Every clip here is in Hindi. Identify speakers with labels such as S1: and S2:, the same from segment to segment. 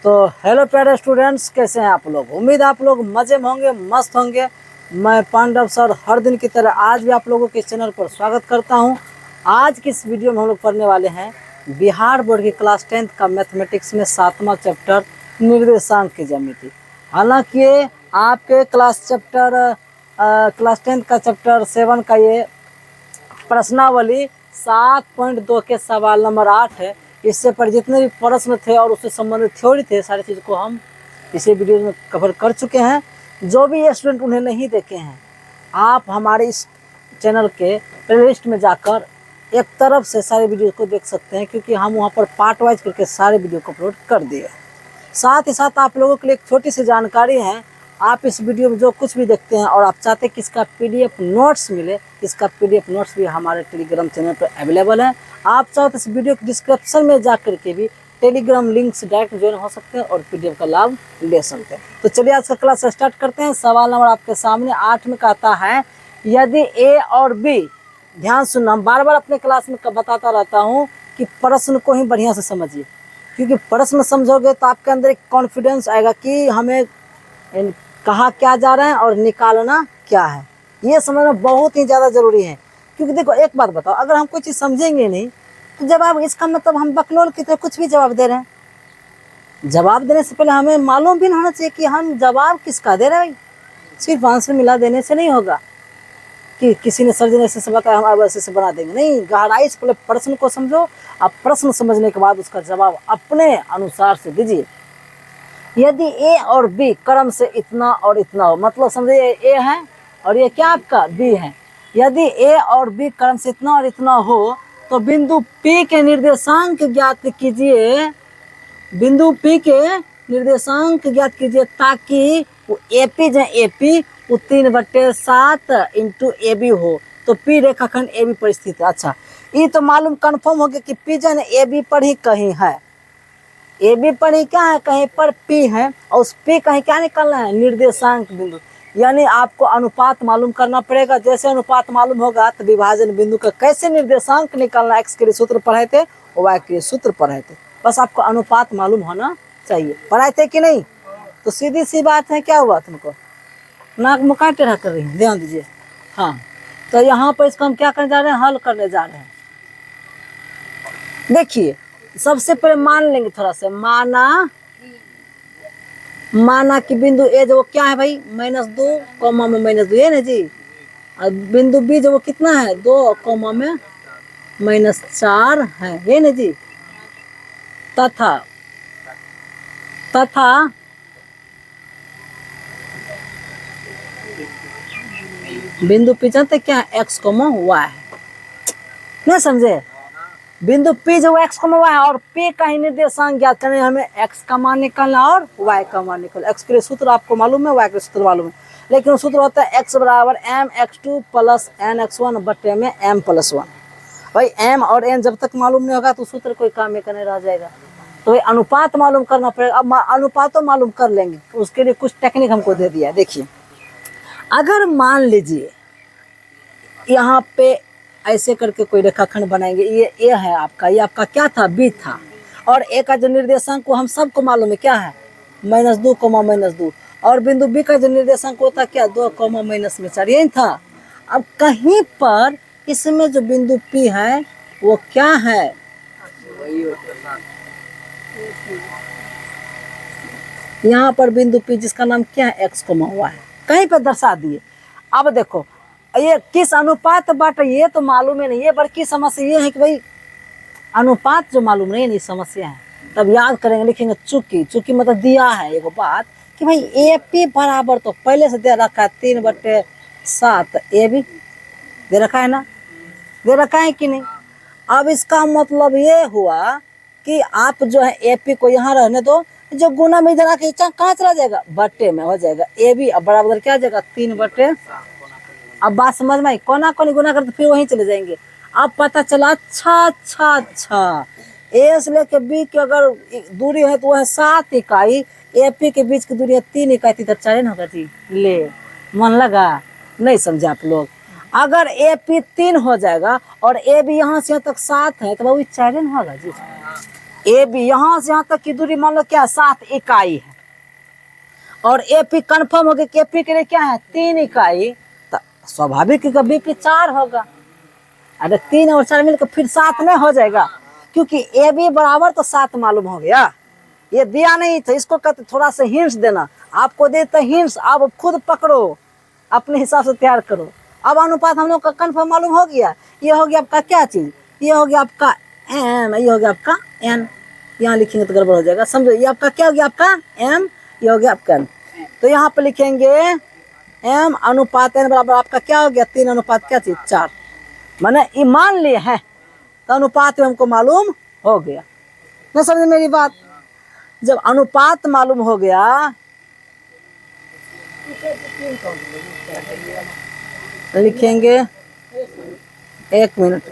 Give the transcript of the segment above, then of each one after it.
S1: तो हेलो प्यारे स्टूडेंट्स, कैसे हैं आप लोग। उम्मीद आप लोग मज़े में होंगे, मस्त होंगे। मैं पांडव सर हर दिन की तरह आज भी आप लोगों के चैनल पर स्वागत करता हूं। आज की इस वीडियो में हम लोग पढ़ने वाले हैं बिहार बोर्ड की क्लास 10th का मैथमेटिक्स में 7वां चैप्टर निर्देशांक की ज्यामिति। हालांकि ये आपके क्लास 10th का चैप्टर 7 का ये प्रश्नावली 7.2 के सवाल नंबर 8 है। इससे पर जितने भी प्रश्न थे और उससे संबंधित थ्योरी थे, सारी चीज़ को हम इसी वीडियो में कवर कर चुके हैं। जो भी ये स्टूडेंट उन्हें नहीं देखे हैं, आप हमारे इस चैनल के प्लेलिस्ट में जाकर एक तरफ से सारे वीडियो को देख सकते हैं, क्योंकि हम वहाँ पर पार्ट वाइज करके सारे वीडियो को अपलोड कर दिए। साथ ही साथ आप लोगों के लिए एक छोटी सी जानकारी है। आप इस वीडियो में जो कुछ भी देखते हैं और आप चाहते हैं कि इसका पीडीएफ नोट्स मिले, इसका पीडीएफ नोट्स भी हमारे टेलीग्राम चैनल पर अवेलेबल है। आप चाहो तो इस वीडियो के डिस्क्रिप्शन में जा करके भी टेलीग्राम लिंक से डायरेक्ट ज्वाइन हो सकते हैं और पीडीएफ का लाभ ले सकते हैं। तो चलिए आज का क्लास स्टार्ट करते हैं। सवाल नंबर आपके सामने 8 में कहता है, यदि ए और बी, ध्यान सुनना, हम बार बार अपने क्लास में बताता रहता हूँ कि प्रश्न को ही बढ़िया से समझिए, क्योंकि प्रश्न समझोगे तो आपके अंदर एक कॉन्फिडेंस आएगा कि हमें कहा क्या जा रहा है और निकालना क्या है। ये समझना बहुत ही ज़्यादा ज़रूरी है। क्योंकि देखो एक बात बताओ, अगर हम कोई चीज़ समझेंगे नहीं तो जवाब, इसका मतलब हम बकलोल की तरह कुछ भी जवाब दे रहे हैं। जवाब देने से पहले हमें मालूम भी होना चाहिए कि हम जवाब किसका दे रहे हैं। भाई सिर्फ आंसर मिला देने से नहीं होगा कि किसी ने सर जी ने ऐसे से बताया हम अब ऐसे से बना देंगे। नहीं, गहराई से पहले प्रश्न को समझो। आप प्रश्न समझने के बाद उसका जवाब अपने अनुसार से दीजिए। यदि ए और बी क्रम से इतना और इतना हो, मतलब समझिए ए है और ये क्या आपका बी है। यदि ए और बी क्रम से इतना और इतना हो तो बिंदु पी के निर्देशांक ज्ञात कीजिए। बिंदु पी के निर्देशांक ज्ञात कीजिए ताकि वो ए पी जो ए पी वो 3/7 इंटू ए बी हो। तो पी रेखाखंड ए बी पर स्थित है। अच्छा, ये तो मालूम कन्फर्म हो गया कि पी जो है ए बी पर ही कहीं है। ए बी पर ही क्या है, कहीं पर पी है, और उस पी कहीं क्या निकालना है, निर्देशांक बिंदु। यानी आपको अनुपात मालूम करना पड़ेगा। जैसे अनुपात मालूम होगा तो विभाजन बिंदु का कैसे निर्देशांक निकालना, एक्स के लिए सूत्र पढ़ाए थे, वाई के लिए सूत्र पढ़ाए थे। बस आपको अनुपात मालूम होना चाहिए। पढ़ाए थे कि नहीं? तो सीधी सी बात है, क्या हुआ तुमको, नाक मुका टेढ़ा कर रही है, ध्यान दीजिए। हाँ, तो यहाँ पर इसको हम क्या करने जा रहे हैं, हल करने जा रहे हैं। देखिए सबसे पहले मान लेंगे थोड़ा सा, माना कि बिंदु ए जो वो क्या है भाई, -2 कॉमा में -2 है ना जी। और बिंदु बी जो वो कितना है, 2 कॉमा में -4 है ना जी। तथा बिंदु पी जानते क्या है, x, y है। नहीं समझे? बिंदु P जो x, y है और P का ही निर्देशांक ज्ञात करने, हमें x का मान निकालना और y का मान निकालना। x के लिए सूत्र आपको मालूम है, y के लिए सूत्र मालूम है, लेकिन सूत्र होता है x बराबर mx2 प्लस nx1 बटे में m+1। भाई m और n जब तक मालूम नहीं होगा तो सूत्र कोई काम में करने रह जाएगा। तो ये अनुपात मालूम करना पड़ेगा। अब अनुपात तो मालूम कर लेंगे, उसके लिए कुछ टेक्निक हमको दे दिया है। देखिए, अगर मान लीजिए यहाँ पे ऐसे करके कोई रेखाखंड बनाएंगे, ये ए है आपका, ये आपका क्या था, बी था, और ए का जो निर्देशांक को हम सबको मालूम है क्या है, -2 -2, और बिंदु बी का जो निर्देशांक होता क्या, 2 -4, यही था। अब कहीं पर इसमें जो बिंदु पी है वो क्या है, यहाँ पर बिंदु पी जिसका नाम क्या है, x, y है, कहीं पर दर्शा दिए। अब देखो ये किस अनुपात बांट, ये तो मालूम ही नहीं है। बल्कि समस्या ये है कि भाई अनुपात जो मालूम नहीं समस्या है। तब याद करेंगे, लिखेंगे चूंकि मतलब दिया है एगो बात कि भाई ए पी बराबर, तो पहले से दे रखा है 3/7 ए बी दे रखा है ना, दे रखा है कि नहीं। अब इसका मतलब ये हुआ कि आप जो है ए पी को यहाँ रहने दो, जो गुना में इधर आके कहाँ चला जाएगा, बट्टे में हो जाएगा ए बी। अब बराबर क्या आ जाएगा, 3/। अब बात समझ में आई, कोना कोनी गुना करते फिर वहीं चले जाएंगे। अब पता चला, अच्छा ए से लेके बी की अगर दूरी है तो वह है 7 इकाई, ए पी के बीच की दूरी है 3 इकाई, तो 4 होगा जी। ले, मन लगा? नहीं समझे आप लोग? अगर ए पी 3 हो जाएगा और ए बी यहाँ से यहाँ तक 7 है तो वो 4 होगा जी। ए बी यहाँ से यहाँ तक की दूरी मान लो क्या है 7 इकाई है, और ए पी कन्फर्म हो गया कि ए पी के लिए क्या है 3 इकाई, तो स्वाभाविक है कि बी पी 4 होगा। अरे 3 और 4 मिलकर फिर 7 नहीं हो जाएगा, क्योंकि ए बी बराबर तो 7 मालूम हो गया। ये दिया नहीं था, इसको कहते थोड़ा सा हिंट्स देना, आपको देते हिंट्स, आप खुद पकड़ो, अपने हिसाब से तैयार करो। अब अनुपात हम लोग का कन्फर्म मालूम हो गया। ये हो गया आपका क्या चीज, ये हो गया आपका एम, ये हो गया आपका एन, यहाँ लिखेंगे तो गड़बड़ हो जाएगा, समझो। ये आपका क्या हो गया आपका एम, ये हो गया आपका एन। तो यहाँ पे लिखेंगे एम अनुपात एन बराबर आपका क्या हो गया 3 अनुपात क्या चीज 4, मैंने ये मान लिए हैं तो अनुपात में हमको मालूम हो गया। नहीं समझे मेरी बात? जब अनुपात मालूम हो गया, लिखेंगे 1 मिनट,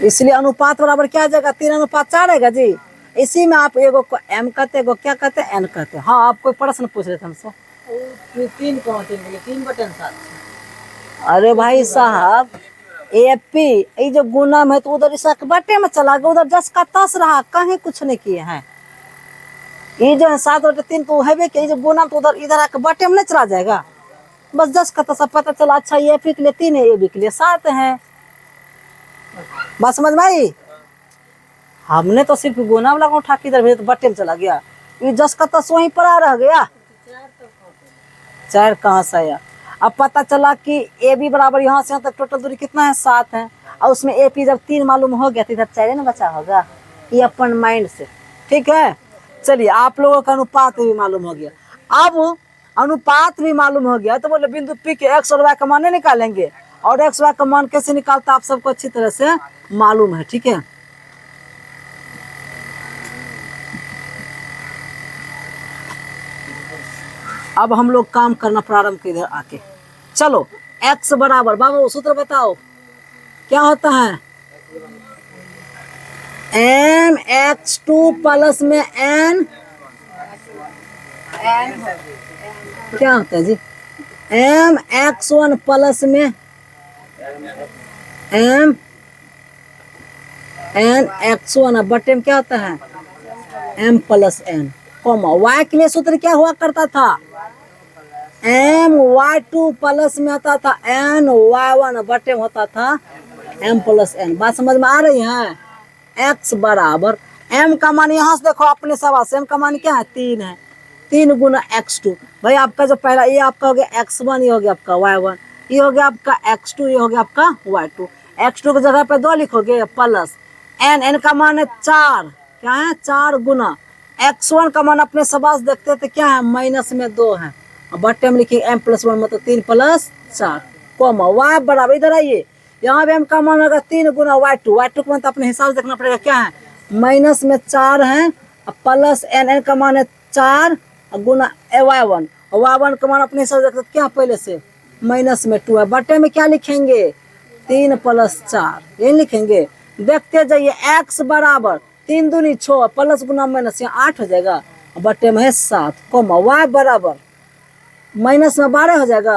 S1: इसलिए अनुपात बराबर क्या आ जाएगा 3 अनुपात 4 आएगा जी। इसी में आप एगो को एम कहते, एगो क्या कहते हैं एन कहते हैं। हाँ, आप कोई प्रश्न पूछ रहे थे हमसे।
S2: 3
S1: अरे भाई साहब, एपी ये जो गुना में तो उधर इस बटे में चला गया, उधर 10 का 10 रहा, कहीं कुछ नहीं किए हैं। ये जो है 7/3 तो है कि जो गुना तो उधर इधर आकर बटे में नहीं चला जाएगा, बस 10 का 10 पता चला। अच्छा ये एपी के लिए 3 है, ए बी के लिए 7 है, बात समझ में आई? हमने तो सिर्फ गुना वाला को उठा के इधर भेज तो बटे में चला गया, ये 10 का 10 वहीं पर आ रह गया, 4 कहाँ से आया? अब पता चला कि ए बी बराबर यहाँ से यहाँ तक टोटल दूरी कितना है 7 है, और उसमें ए पी जब 3 मालूम हो गया तो इधर 4 ना बचा होगा, ये अपन माइंड से। ठीक है, चलिए आप लोगों का अनुपात भी मालूम हो गया। अब अनुपात भी मालूम हो गया तो बोले बिंदु पी के एक्स और वाई का मान निकालेंगे, और एक्स वाई का मान कैसे निकालता आप सबको अच्छी तरह से मालूम है। ठीक है, अब हम लोग काम करना प्रारंभ कर इधर आके। चलो x बराबर, बाबू सूत्र बताओ क्या होता है, m x2 प्लस में n क्या होता है जी, m x1 प्लस में m n x1 बटे में क्या होता है m प्लस n, y के लिए सूत्र क्या हुआ करता था, m y2 प्लस में होता था n y1 बटे में होता था m प्लस n। बात समझ में आ रही है? x बराबर m का मान यहाँ से देखो अपने सवाल से, m का मान क्या है 3 है, 3 गुना x2। भाई आपका जो पहला ये आपका हो गया x1, ये हो गया आपका y1, ये हो गया आपका x2, ये हो गया आपका y2। x2 की जगह पे 2 लिखोगे प्लस n का मान है 4, क्या है 4 गुना x1 का मान अपने सवाल से देखते थे क्या है माइनस में 2 है, बट्टे में लिखिए m प्लस 1 मतलब 3 प्लस 4, कोमा y बराबर, इधर आइए यहाँ पे m का मान होगा 3 गुना y2, y2 का मान तो अपने हिसाब से देखना पड़ेगा क्या है माइनस में 4 है, प्लस n का मान है 4 गुना y1, y1 का मान अपने हिसाब से देखते क्या पहले से माइनस में 2 है, बट्टे में क्या लिखेंगे 3 प्लस 4, ये लिखेंगे। देखते जाइए x बराबर 3 दूनी 6 प्लस गुना माइनस यहाँ 8 हो जाएगा, बट्टे में है 7, कोमा y बराबर माइनस में 12 हो जाएगा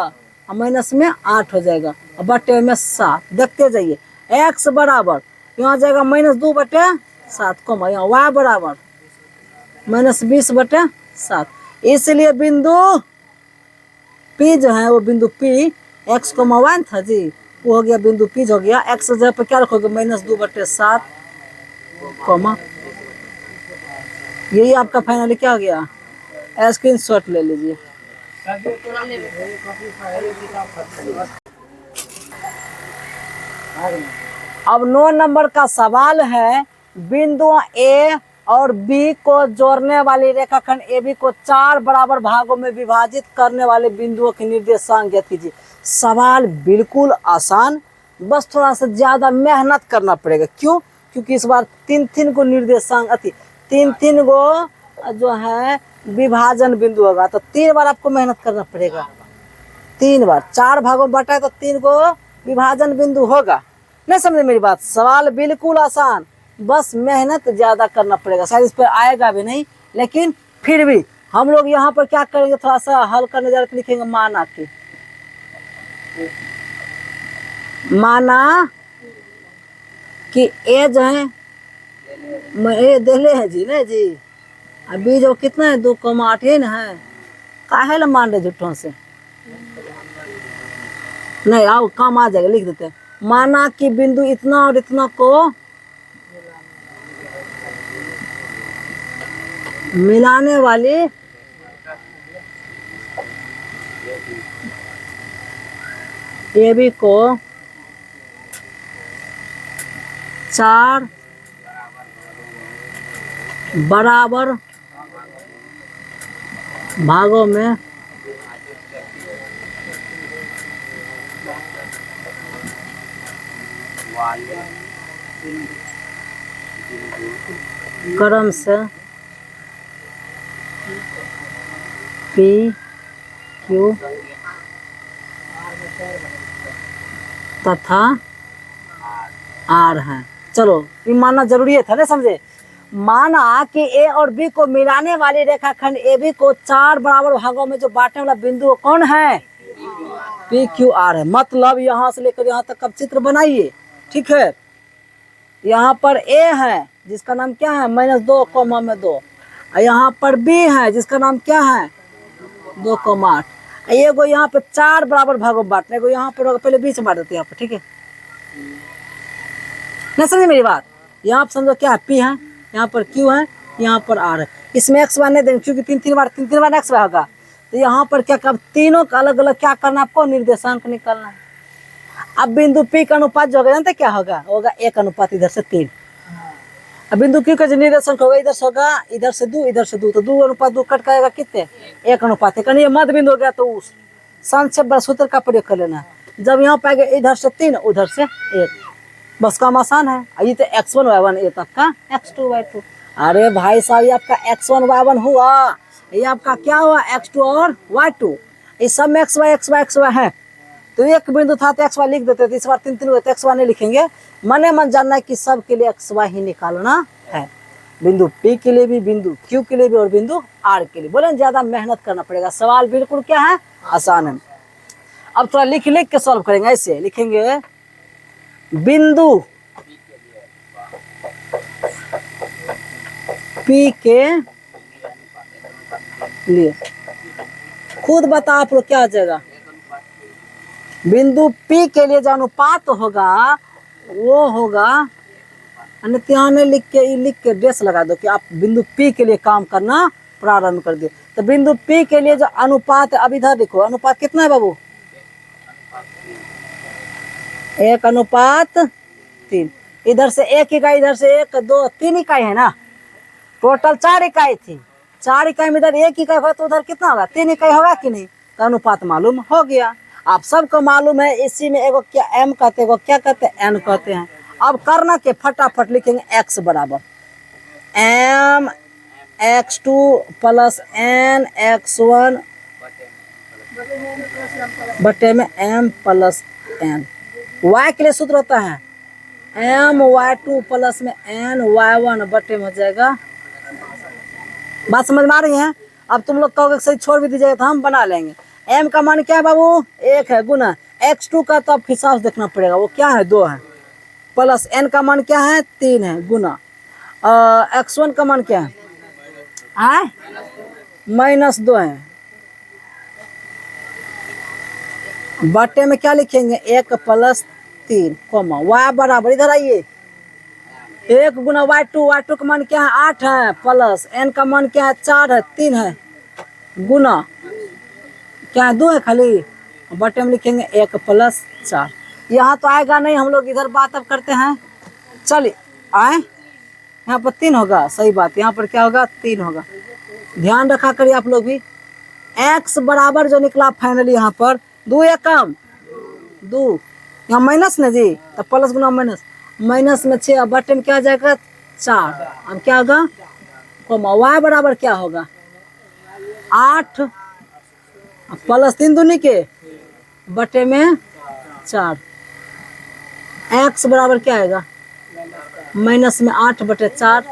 S1: और माइनस में 8 हो जाएगा और बटे में 7। देखते जाइए x बराबर यहाँ जाएगा -2/7, कोमा यहाँ y बराबर -20/7। इसलिए बिंदु P जो है वो बिंदु P x को मान था जी, वो हो गया बिंदु P हो गया। x जगह पे क्या रखोगे -2/7, कोमा यही आपका फाइनली क्या हो गया, स्क्रीनशॉट ले लीजिए। अब 9 नंबर का सवाल है, बिंदुओं A और B को जोड़ने वाली रेखाखंड AB को 4 बराबर भागों में विभाजित करने वाले बिंदुओं के निर्देशांक ज्ञात कीजिए। सवाल बिल्कुल आसान, बस थोड़ा सा ज्यादा मेहनत करना पड़ेगा। क्यों? क्योंकि इस बार 3 को निर्देशांक 3 गो जो है विभाजन बिंदु होगा, तो 3 बार आपको मेहनत करना पड़ेगा। 3 बार 4 भागों में बटा है तो 3 गो विभाजन बिंदु होगा। नहीं समझे मेरी बात? सवाल बिल्कुल आसान, बस मेहनत ज्यादा करना पड़ेगा। शायद इस पर आएगा भी नहीं, लेकिन फिर भी हम लोग यहाँ पर क्या करेंगे, थोड़ा सा हल करने जा रहे लिखेंगे माना कि, माना कि ए जो है मैं ये देले है जी नहीं जी। अभी जो कितना है 2,8 है ना है। काहे ला मान रहे झूठों से। नहीं आओ काम आ जाएगा लिख देते हैं। माना कि बिंदु इतना और इतना को मिलाने वाली ए बी को 4 बराबर भागों में क्रम से पी क्यू तथा आर है। चलो ये मानना जरूरी है था ना समझे। माना कि ए और बी को मिलाने वाली रेखाखंड ए बी को 4 बराबर भागों में जो बांटने वाला बिंदु कौन है? पी क्यू आर है। मतलब यहाँ से लेकर यहाँ तक अब चित्र बनाइए, ठीक है। यहाँ पर ए है जिसका नाम क्या है -2 कोमा में 2। यहाँ पर बी है जिसका नाम क्या है 2,8। ये को यहाँ पे 4 बराबर भागों में बांटने को यहाँ पर पहले बीच में बांट देते हैं यहाँ पर, ठीक है। नहीं समझे मेरी बात। यहाँ पर समझो क्या है पी है, यहाँ पर क्यू है, यहाँ पर आर है। इसमें एक्स वाई नहीं देंगे क्योंकि तीन तीन बार एक्स वाई होगा। तो यहाँ पर क्या कब तीनों का अलग अलग क्या करना आपको निर्देशांक निकालना है। अब बिंदु पी का अनुपात जो होगा जानते क्या होगा? होगा 1 अनुपात इधर से 3। अब बिंदु क्यू का जो निर्देशांक होगा इधर से होगा इधर से 2 इधर से 2, तो 2 अनुपात 2 कट जाएगा कितने 1 अनुपात 1। ये मध्य बिंदु हो गया तो उस संक्षेप सूत्र का प्रयोग कर लेना। जब यहाँ पाएगा इधर से 3 उधर से 1, बस काम आसान है। ये तो x1 y1 ये तक का x2 y2। अरे भाई साहब ये आपका x1 y1 हुआ, ये आपका क्या हुआ x2 और y2। इस सब में xy है। तो एक बिंदु था तो xy लिख देते थे, इस बार 3 हुए तो xy नहीं लिखेंगे। मने मन जानना है कि सब के लिए xy ही निकालना है। बिंदु p के लिए भी, बिंदु q के लिए भी और बिंदु r के लिए। बोले ज्यादा मेहनत करना पड़ेगा। सवाल बिल्कुल क्या है आसान है। अब थोड़ा लिख के सॉल्व करेंगे। ऐसे लिखेंगे बिंदु P के लिए खुद बता आप लोग क्या आ जाएगा। बिंदु P के लिए जो अनुपात होगा वो होगा, अन्यथा लिख के डेस लगा दो कि आप बिंदु P के लिए काम करना प्रारंभ कर दे। तो बिंदु P के लिए जो अनुपात है, अब इधर देखो अनुपात कितना है बाबू 1 अनुपात 3। इधर से 1 इकाई, इधर से 1 2 3 इकाई है ना। टोटल 4 इकाई थी। 4 इकाई में इधर 1 इकाई होगा तो उधर कितना होगा 3 इकाई होगा कि नहीं। तो अनुपात मालूम हो गया। आप सबको मालूम है इसी में एगो क्या m कहते हैं, एगो क्या कहते हैं n कहते हैं। अब करना के फटाफट लिखेंगे x बराबर m x2 plus n x1 बटे में m प्लस n। y के लिए सूत्र होता है m y2 प्लस में n y1 बटे में हो जाएगा। बात समझ में आ रही है। अब तुम लोग कहोगे सही छोड़ भी दीजिएगा तो हम बना लेंगे। m का मान क्या है बाबू 1 है गुना x2 का तो अब हिसाब देखना पड़ेगा वो क्या है 2 है, प्लस n का मान क्या है 3 है गुना x1 का मान क्या है -2 है बटे में क्या लिखेंगे 1 प्लस 3 कोमा y बराबर इधर आइए 1 गुना y2 का मान क्या है 8 है, प्लस n का मान क्या है 4 है 3 है गुना क्या है 2 है खाली, बटे में लिखेंगे 1 प्लस 4। यहाँ तो आएगा नहीं, हम लोग इधर बात अब करते हैं। चलिए आए यहाँ पर 3 होगा, सही बात। यहाँ पर क्या होगा 3 होगा। ध्यान रखा करिए आप लोग भी। x बराबर जो निकला फाइनली यहाँ पर 2 या कम 2, यहाँ माइनस ना जी, तो प्लस गुना माइनस, माइनस में 6 बटे में क्या आ जाएगा 4। अब क्या होगा कोमा y बराबर क्या होगा 8 प्लस 3 दूनी के बटे में 4। x बराबर क्या आएगा माइनस में 8 बटे 4।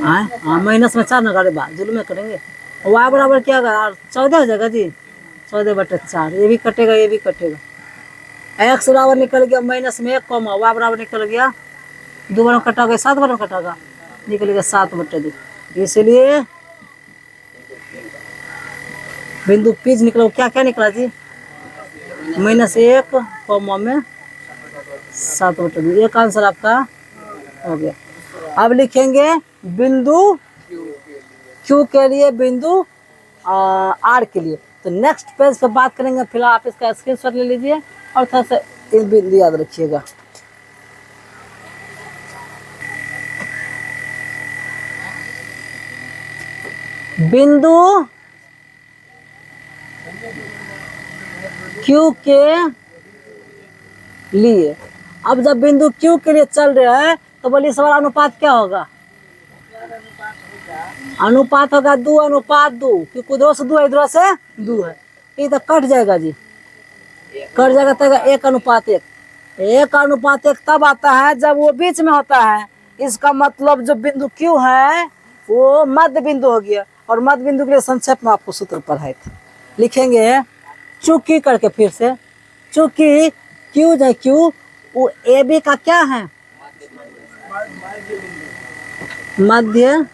S1: हाँ माइनस में 4 ना करे बात जुल्म में करेंगे। y बराबर क्या होगा 14 हो जाएगा जी, 14 बटे 4। ये भी कटेगा ये भी कटेगा। x बराबर निकल गया माइनस में 1 कोमा y बराबर निकल गया 2 बार में कटा 7 बार में कटागा, निकलेगा 7/2। इसलिए बिंदु पीज निकला, क्या क्या निकला जी? -1 कॉमा में 7/2। एक आंसर आपका हो गया। अब लिखेंगे बिंदु क्यू के लिए, बिंदु आर के लिए। तो नेक्स्ट पेज पे बात करेंगे। फिलहाल आप इसका स्क्रीनशॉट ले लीजिए और थोड़ा सा इस बिंदु याद रखिएगा। बिंदु क्यू के लिए, अब जब बिंदु क्यू के लिए चल रहे हैं तो बोलिए इस बार अनुपात क्या होगा? अनुपात होगा 2:2, क्योंकि उधर से 2 है, इधर से 2 है, ये तो कट जाएगा जी, कट जाएगा तो 1:1। 1:1 तब आता है जब वो बीच में होता है। इसका मतलब जो बिंदु क्यू है वो मध्य बिंदु हो गया। और मध्य बिंदु के लिए संक्षेप में आपको सूत्र पढ़ाए थे, लिखेंगे चूंकि करके। फिर से चूंकि क्यू जो क्यू वो ए बी का क्या है? मध्य।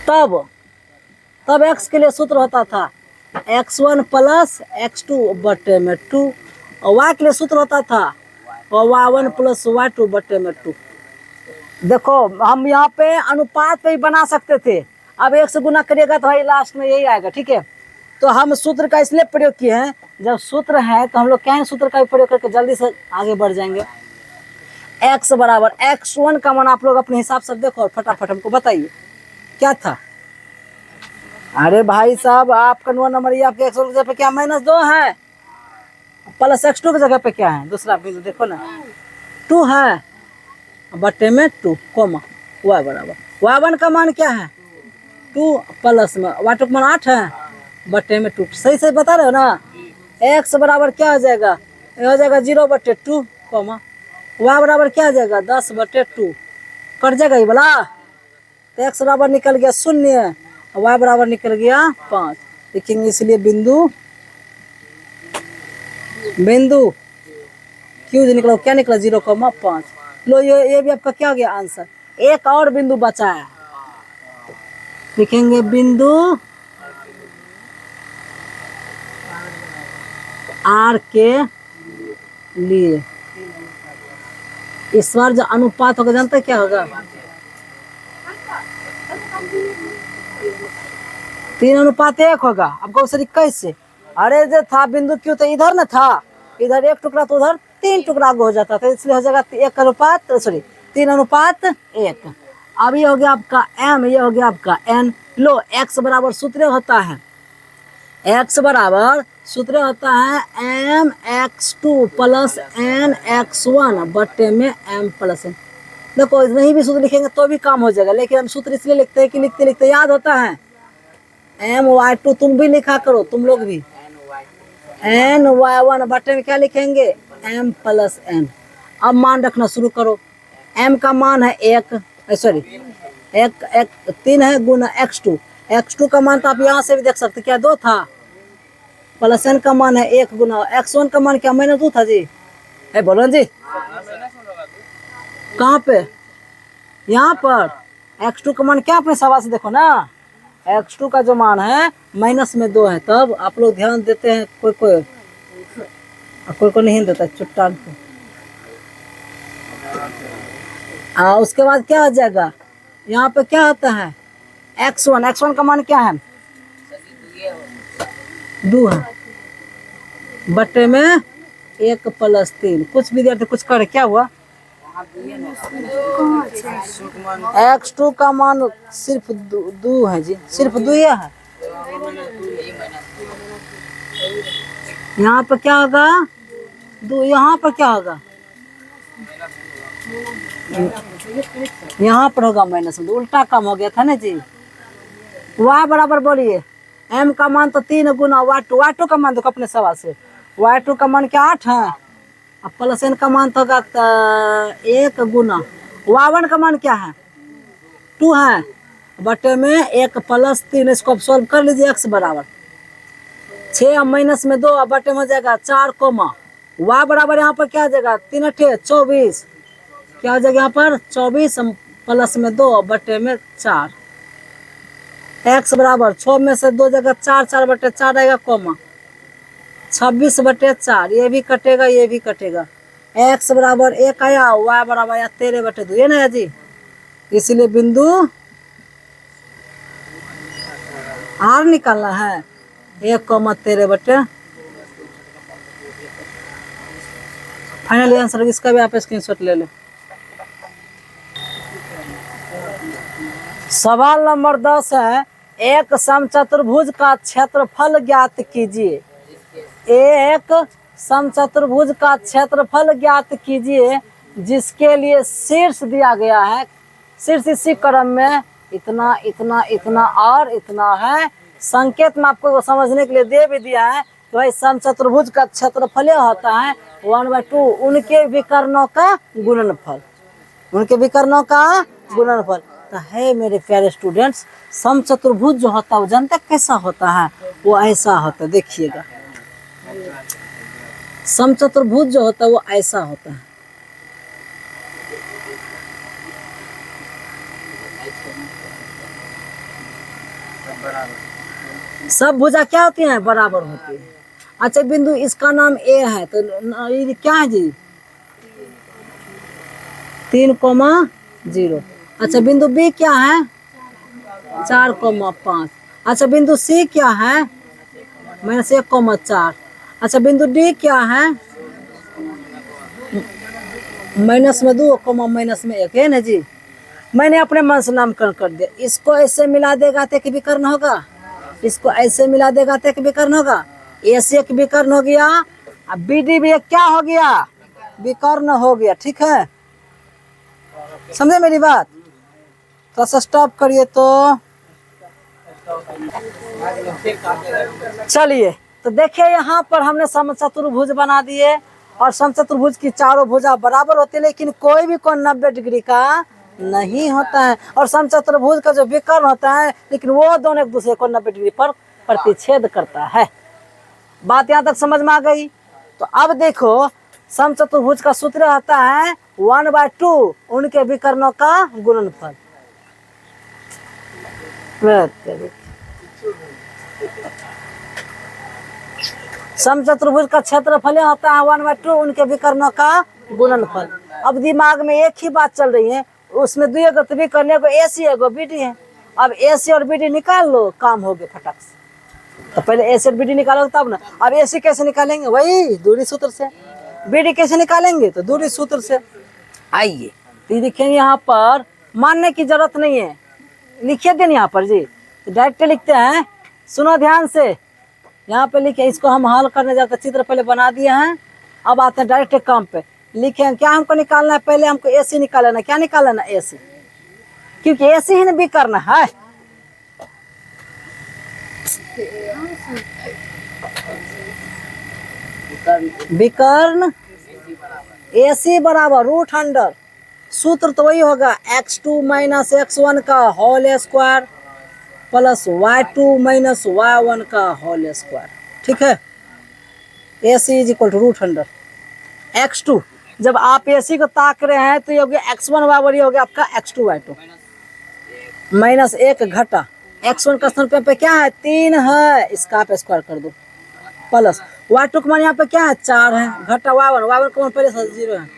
S1: तब x के लिए सूत्र होता था x1 + x2/2, और y के लिए सूत्र होता था y1 + y2/2। देखो हम यहाँ पे अनुपात पे भी बना सकते थे। अब 1 से गुना करिएगा तो भाई लास्ट में यही आएगा, ठीक है। तो हम सूत्र का इसलिए प्रयोग किए हैं, जब सूत्र है तो हम लोग क्या है, सूत्र का भी प्रयोग करके जल्दी से आगे बढ़ जाएंगे। x बराबर x1 का मान आप लोग अपने हिसाब से देखो और फटाफट हमको बताइए क्या था। अरे भाई साहब, आपका 9 नंबर, ये आपके x1 की जगह पे क्या -2 है, प्लस x2 की जगह पे क्या है? दूसरा बिंदु देखो ना, 2 है बटे में 2 कॉमा y बराबर y1 का मान क्या है? 2 प्लस में y2 का मान 8 है बटे में 2। सही सही बता रहे हो ना? x बराबर क्या हो जाएगा? ये हो जाएगा 0/2 कॉमा y बराबर क्या हो जाएगा? 10/2। कट जाएगा ये बोला, तो x बराबर निकल गया 0, y बराबर निकल गया 5। लिखेंगे इसलिए बिंदु क्यू जो निकला क्या निकला? 0,5। लो ये भी आपका क्या हो गया आंसर। एक और बिंदु बचा है, लिखेंगे बिंदु आर के लिए। इस बार जो अनुपात होगा जानते क्या होगा? 3:1 होगा। अब गौसरी कैसे? अरे जो था बिंदु क्यू तो इधर न था, इधर 1 टुकड़ा तो उधर 3 टुकड़ा हो जाता था, इसलिए हो जाएगा 3:1। अब ये हो गया आपका m, ये हो गया आपका n। लो x बराबर सूत्र होता है, x बराबर सूत्र होता है mx2 + nx1 बटे में m + n। देखो नहीं भी सूत्र लिखेंगे तो भी काम हो जाएगा, लेकिन हम सूत्र इसलिए लिखते हैं कि लिखते लिखते याद होता है। my2 तुम भी लिखा करो, तुम लोग भी। ny1 बटे में क्या लिखेंगे? m + n। अब मान रखना शुरू करो। m का मान है 1, सॉरी 3 है गुना x2 का मान तो आप यहाँ से भी देख सकते क्या 2 था, प्लस n का मान है 1 गुना x1 का मान क्या -2 था जी? है बोलो जी, कहाँ पे? यहाँ पर x2 का मान क्या अपने सवाल से देखो ना, x2 का जो मान है -2 है। तब आप लोग ध्यान देते हैं, कोई नहीं देता चुट्टान को। उसके बाद क्या हो जाएगा? यहाँ पे क्या होता है? x1 का मान क्या है? 2 है बटे में 1 + 3। कुछ विद्यार्थी कुछ करे, क्या हुआ? x2 का मान सिर्फ 2 है जी, सिर्फ 2 है। यहाँ पर क्या होगा? 2। यहाँ पर क्या होगा? यहाँ पर होगा -2, उल्टा काम हो गया था ना जी। y बराबर बोलिए m का मान तो 3 गुना y2 का मान देखो अपने सवाल से, y2 का मान क्या 8 है, अब प्लस n का मान तो होगा 1 गुना y1 का मान क्या है? 2 है बटे में 1 + 3। इसको अब सॉल्व कर लीजिए। x बराबर 6 -2 बटे में हो जाएगा 4, y बराबर यहाँ पर क्या आ जाएगा 3 अठे 24, क्या हो जाएगा यहाँ पर 24 प्लस में 2 बटे में 4। x बराबर 6 में से 2 जगह 4, 4 बटे 4 आएगा कॉमा 26 बटे 4, ये भी कटेगा ये भी कटेगा। x बराबर 1 आया, y बराबर आया 13 बटे 2, ये ना जी। इसलिए बिंदु R निकालना है 1,13 बटे। फाइनल आंसर इसका भी आप स्क्रीनशॉट ले लो। सवाल नंबर 10 है, एक समचतुर्भुज का क्षेत्रफल ज्ञात कीजिए। एक समचतुर्भुज का क्षेत्रफल ज्ञात कीजिए जिसके लिए शीर्ष दिया गया है, शीर्ष इसी क्रम में इतना इतना इतना और इतना है। संकेत में आपको समझने के लिए दे भी दिया है कि भाई समचतुर्भुज का क्षेत्रफल होता है 1/2 उनके विकर्णों का गुणनफल, उनके विकर्णों का गुणनफल। तो है मेरे प्यारे स्टूडेंट्स, समचतुर्भुज जो होता है वो जानते कैसा होता है, वो ऐसा होता है, देखिएगा समचतुर्भुज जो होता है वो ऐसा होता है। सब भुजा क्या होती हैं, बराबर होती है। अच्छा बिंदु इसका नाम ए है, तो ये क्या है जी 3,0। अच्छा बिंदु बी क्या है 4,5। अच्छा बिंदु सी क्या है -1,4। अच्छा बिंदु डी क्या है -2,-1 है ना जी। मैंने अपने मन से नामकरण कर दिया। इसको ऐसे मिला देगा तो एक विकर्ण होगा, इसको ऐसे मिला देगा तो एक विकर्ण होगा। ए से एक विकर्ण हो गया, अब बी डी भी एक क्या हो गया विकर्ण हो गया। ठीक है, समझे मेरी बात। थोड़ा सा स्टॉप करिए तो चलिए। तो देखिए यहाँ पर हमने समचतुर्भुज बना दिए और समचतुर्भुज की चारों भुजा बराबर होती है, लेकिन कोई भी कोण 90 डिग्री का नहीं होता है। और समचतुर्भुज का जो विकर्ण होता है, लेकिन वो दोनों एक दूसरे को 90 डिग्री पर प्रतिच्छेद करता है। बात यहाँ तक समझ में आ गई। तो अब देखो समचतुर्भुज का सूत्र होता है 1/2 उनके विकर्णों का गुणनफल। समचतुर्भुज का क्षेत्रफल होता है 1/2 उनके विकर्णों का गुणनफल। अब दिमाग में एक ही बात चल रही है, उसमें दुई गत विकर्ण एगो एसी एगो बीडी है। अब एसी और बीडी निकाल लो, काम हो गया फटाक से। तो पहले एसी और बीडी निकालो तब ना। अब एसी कैसे निकालेंगे, वही दूरी सूत्र से। बीडी कैसे निकालेंगे, तो दूरी सूत्र से। आइए तो लिखेंगे यहाँ पर, मानने की जरूरत नहीं है, लिखिए दिन यहाँ पर जी। तो डायरेक्ट लिखते हैं, सुनो ध्यान से। यहाँ पे लिखे, इसको हम हल करने जाते, चित्र पहले बना दिए हैं। अब आते हैं डायरेक्ट काम पे। लिखे क्या हमको निकालना है, पहले हमको एसी निकालना है। क्या निकालना है, एसी, क्योंकि एसी ही भी करना है। विकर्ण एसी बराबर √100। सूत्र तो वही होगा x2 - x1 का whole square plus y2 - y1 का होल स्क्वायर। ठीक है, AC is equal to √100। x2 जब आप AC को ताक रहे हैं तो ये हो गया x1 बराबर, ये हो गया आपका x2 y2 -1 घटा x1 का स्थान पे क्या है 3 है, इसका आप स्क्वायर कर दो, प्लस y2 का मान यहाँ पे क्या है 4 है, घटा y1 का मान पहले से 0 है।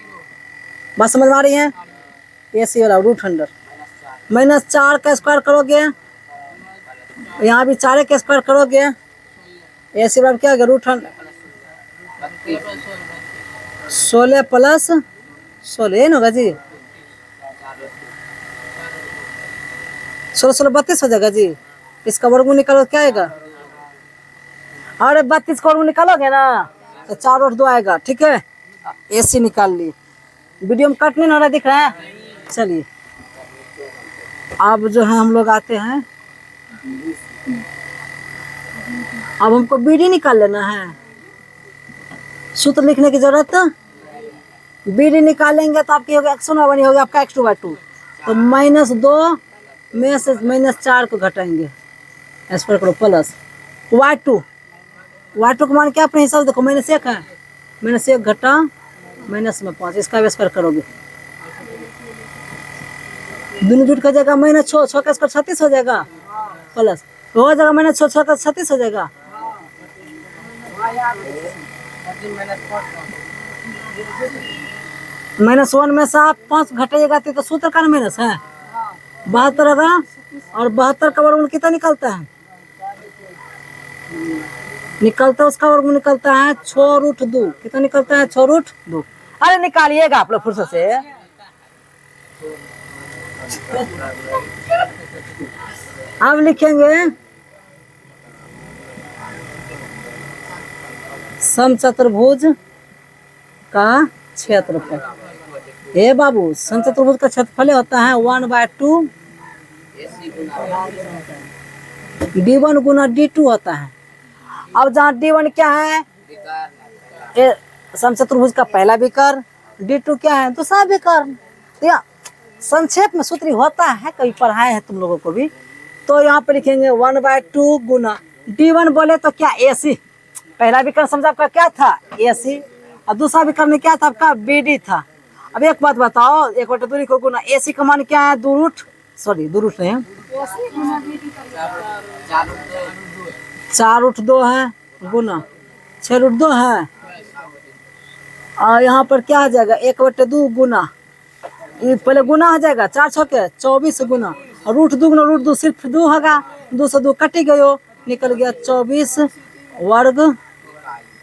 S1: बात समझ में आ रही है। AC वाला √100 -4 का स्क्वायर करोगे, यहाँ भी 4 का स्क्वायर करोगे, AC बराबर क्या होगा √100 16 प्लस 16 होगा जी, 16 32 हो जाएगा जी। इसका वर्गमूल निकालो क्या आएगा, अरे 32 का वर्गमूल निकालोगे ना तो 4 और 2 आएगा। ठीक है, AC निकाल ली। वीडियो में कट नहीं हो रहा, दिख रहा है। चलिए अब जो है हम लोग आते हैं, अब हमको BD निकाल लेना है। सूत्र लिखने की जरूरत, BD निकालेंगे तो आपकी होगा x1 y1, होगा आपका x2 y2। तो -2 में से -4 को घटाएंगे, स्क्वायर करो, प्लस y2 का मान क्या अपने हिसाब से देखो -1 है, -1 घटा -5, इसका स्क्वायर करोगे दोनों जुट का जाएगा -6, 6 का स्क्वायर 36 हो जाएगा, प्लस हो जाएगा -6, 6 का 36 हो जाएगा। -1 में से आप 5 घटाइएगा तो सूत्र का माइनस है 72 होगा, और 72 का वर्गमूल कितना निकलता है? उसका वर्गमूल निकलता है 6√2। कितना निकलता है? 6√2। अरे निकालिएगा आप लोग फुर्सत से। अब लिखेंगे समचतुर्भुज का क्षेत्रफल। ए बाबू, समचतुर्भुज का क्षेत्रफल होता है 1/2 d1 गुना d2 होता है। अब जहाँ d1 क्या है? समचतुर्भुज का पहला विकर्ण, d2 क्या है? दूसरा विकर्ण। तो यहाँ संक्षेप में सूत्र होता है, कभी पढ़ाए हैं तुम लोगों को भी। तो यहाँ पे लिखेंगे 1/2 गुना d1 बोले तो क्या? AC। पहला विकर्ण समझा आपका क्या था? AC। और दूसरा विकर्ण क्या था आपका? BD था। अब एक बात बताओ, 1/2 दूरी को गुना AC का मान क्या है? 2 रूट नहीं है, 4√2 है गुना 6√2 है। और यहाँ पर क्या आ जाएगा? 1/2 गुना, ये पहले गुना आ जाएगा 4 6 के 24 गुना, और √2 गुना √2 सिर्फ 2 होगा, 2 से 2 कटी गयो, निकल गया 24 वर्ग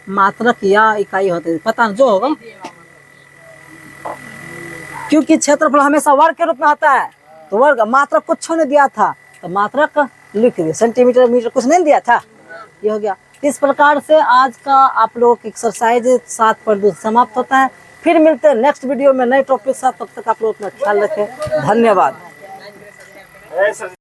S1: मात्रक या इकाई होते हैं, पता नहीं जो होगा, क्योंकि क्षेत्रफल हमेशा वर्ग के रूप में आता है। तो वर्ग मात्रक कुछ नहीं दिया था तो मात्रक लिख दिया, सेंटीमीटर मीटर कुछ नहीं दिया था, ये हो गया। इस प्रकार से आज का आप लोगों की एक्सरसाइज 7.2 समाप्त होता है। फिर मिलते हैं नेक्स्ट वीडियो में नए टॉपिक के साथ। तब तक आप लोग अपना ख्याल रखें। धन्यवाद।